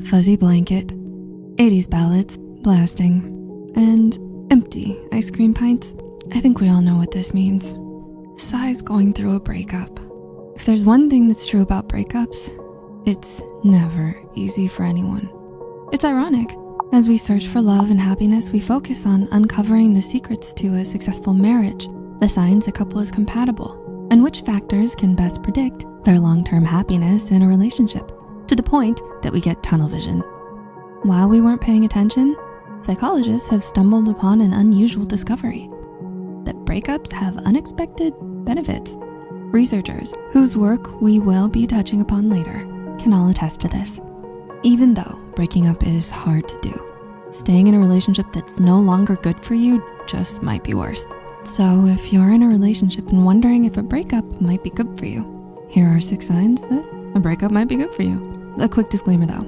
fuzzy blanket, 80s ballads blasting, and empty ice cream pints. I think we all know what this means. Sighs going through a breakup. If there's one thing that's true about breakups, it's never easy for anyone. It's ironic. As we search for love and happiness, we focus on uncovering the secrets to a successful marriage, the signs a couple is compatible, and which factors can best predict their long-term happiness in a relationship, to the point that we get tunnel vision. While we weren't paying attention, psychologists have stumbled upon an unusual discovery: that breakups have unexpected benefits. Researchers, whose work we will be touching upon later, can all attest to this. Even though breaking up is hard to do, staying in a relationship that's no longer good for you just might be worse. So if you're in a relationship and wondering if a breakup might be good for you, here are 6 signs that a breakup might be good for you. A quick disclaimer though,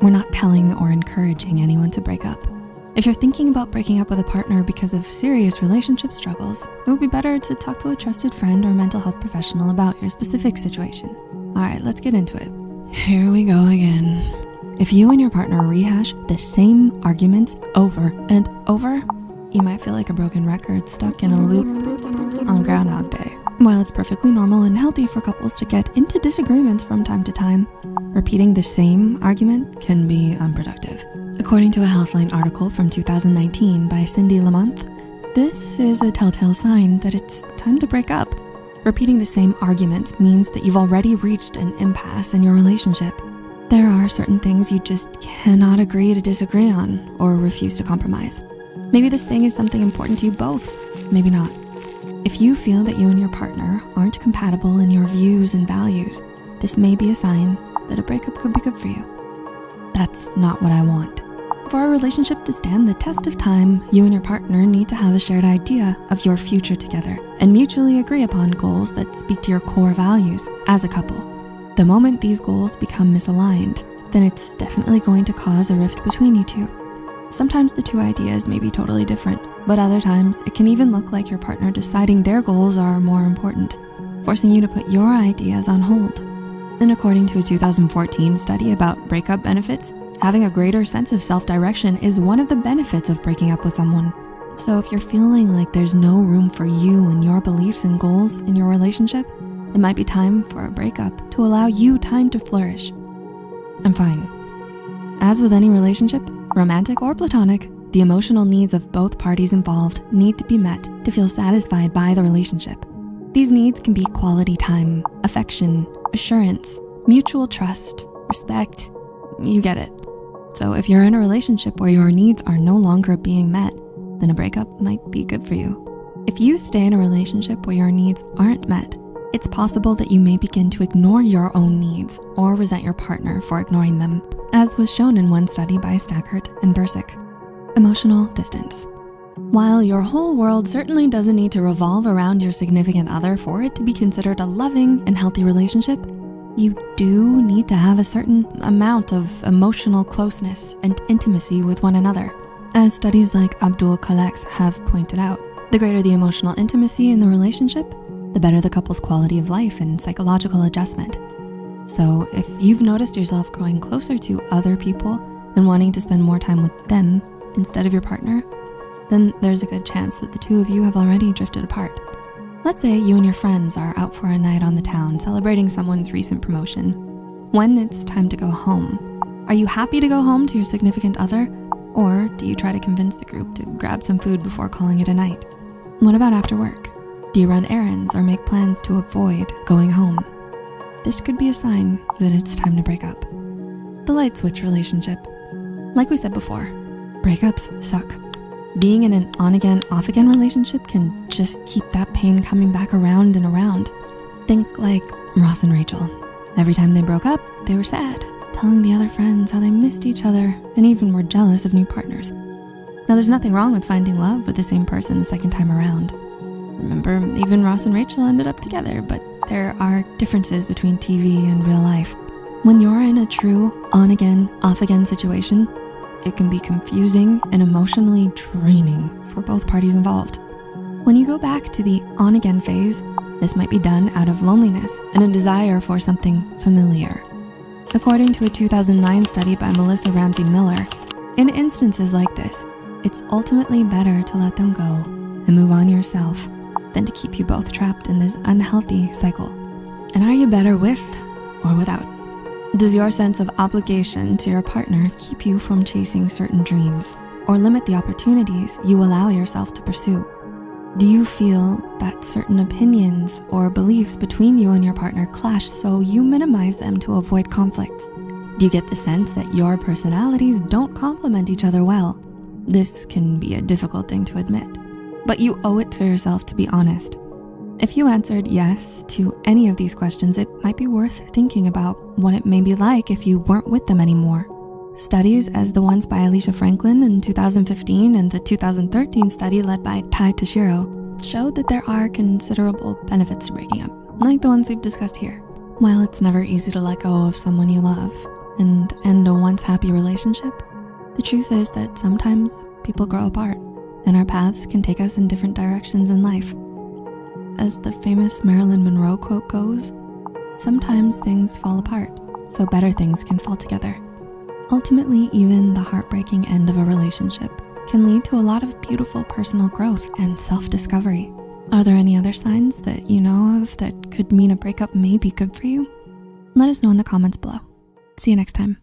we're not telling or encouraging anyone to break up. If you're thinking about breaking up with a partner because of serious relationship struggles, it would be better to talk to a trusted friend or mental health professional about your specific situation. All right, let's get into it. Here we go again. If you and your partner rehash the same arguments over and over, you might feel like a broken record stuck in a loop on Groundhog Day. While it's perfectly normal and healthy for couples to get into disagreements from time to time, repeating the same argument can be unproductive. According to a Healthline article from 2019 by Cindy Lamont, this is a telltale sign that it's time to break up. Repeating the same arguments means that you've already reached an impasse in your relationship. There are certain things you just cannot agree to disagree on or refuse to compromise. Maybe this thing is something important to you both, maybe not. If you feel that you and your partner aren't compatible in your views and values, this may be a sign that a breakup could be good for you. That's not what I want. For a relationship to stand the test of time, you and your partner need to have a shared idea of your future together and mutually agree upon goals that speak to your core values as a couple. The moment these goals become misaligned, then it's definitely going to cause a rift between you two. Sometimes the two ideas may be totally different, but other times it can even look like your partner deciding their goals are more important, forcing you to put your ideas on hold. And according to a 2014 study about breakup benefits, having a greater sense of self-direction is one of the benefits of breaking up with someone. So if you're feeling like there's no room for you and your beliefs and goals in your relationship, it might be time for a breakup to allow you time to flourish. I'm fine. As with any relationship, romantic or platonic, the emotional needs of both parties involved need to be met to feel satisfied by the relationship. These needs can be quality time, affection, assurance, mutual trust, respect. You get it. So if you're in a relationship where your needs are no longer being met, then a breakup might be good for you. If you stay in a relationship where your needs aren't met, it's possible that you may begin to ignore your own needs or resent your partner for ignoring them, as was shown in one study by Stackert and Bursick. Emotional distance. While your whole world certainly doesn't need to revolve around your significant other for it to be considered a loving and healthy relationship, you do need to have a certain amount of emotional closeness and intimacy with one another. As studies like Abdul Kalex have pointed out, the greater the emotional intimacy in the relationship, the better the couple's quality of life and psychological adjustment. So if you've noticed yourself growing closer to other people and wanting to spend more time with them instead of your partner, then there's a good chance that the two of you have already drifted apart. Let's say you and your friends are out for a night on the town celebrating someone's recent promotion. When it's time to go home, are you happy to go home to your significant other, or do you try to convince the group to grab some food before calling it a night? What about after work? Do you run errands or make plans to avoid going home? This could be a sign that it's time to break up. The light switch relationship. Like we said before, breakups suck. Being in an on-again, off-again relationship can just keep that pain coming back around and around. Think like Ross and Rachel. Every time they broke up, they were sad, telling the other friends how they missed each other and even were jealous of new partners. Now, there's nothing wrong with finding love with the same person the second time around. Remember, even Ross and Rachel ended up together, but there are differences between TV and real life. When you're in a true on-again, off-again situation, it can be confusing and emotionally draining for both parties involved. When you go back to the on-again phase, this might be done out of loneliness and a desire for something familiar. According to a 2009 study by Melissa Ramsey Miller, in instances like this, it's ultimately better to let them go and move on yourself than to keep you both trapped in this unhealthy cycle. And are you better with or without? Does your sense of obligation to your partner keep you from chasing certain dreams or limit the opportunities you allow yourself to pursue? Do you feel that certain opinions or beliefs between you and your partner clash so you minimize them to avoid conflicts? Do you get the sense that your personalities don't complement each other well? This can be a difficult thing to admit, but you owe it to yourself to be honest. If you answered yes to any of these questions, it might be worth thinking about what it may be like if you weren't with them anymore. Studies as the ones by Alicia Franklin in 2015 and the 2013 study led by Tai Toshiro showed that there are considerable benefits to breaking up, like the ones we've discussed here. While it's never easy to let go of someone you love and end a once happy relationship, the truth is that sometimes people grow apart and our paths can take us in different directions in life. As the famous Marilyn Monroe quote goes, sometimes things fall apart, so better things can fall together. Ultimately, even the heartbreaking end of a relationship can lead to a lot of beautiful personal growth and self-discovery. Are there any other signs that you know of that could mean a breakup may be good for you? Let us know in the comments below. See you next time.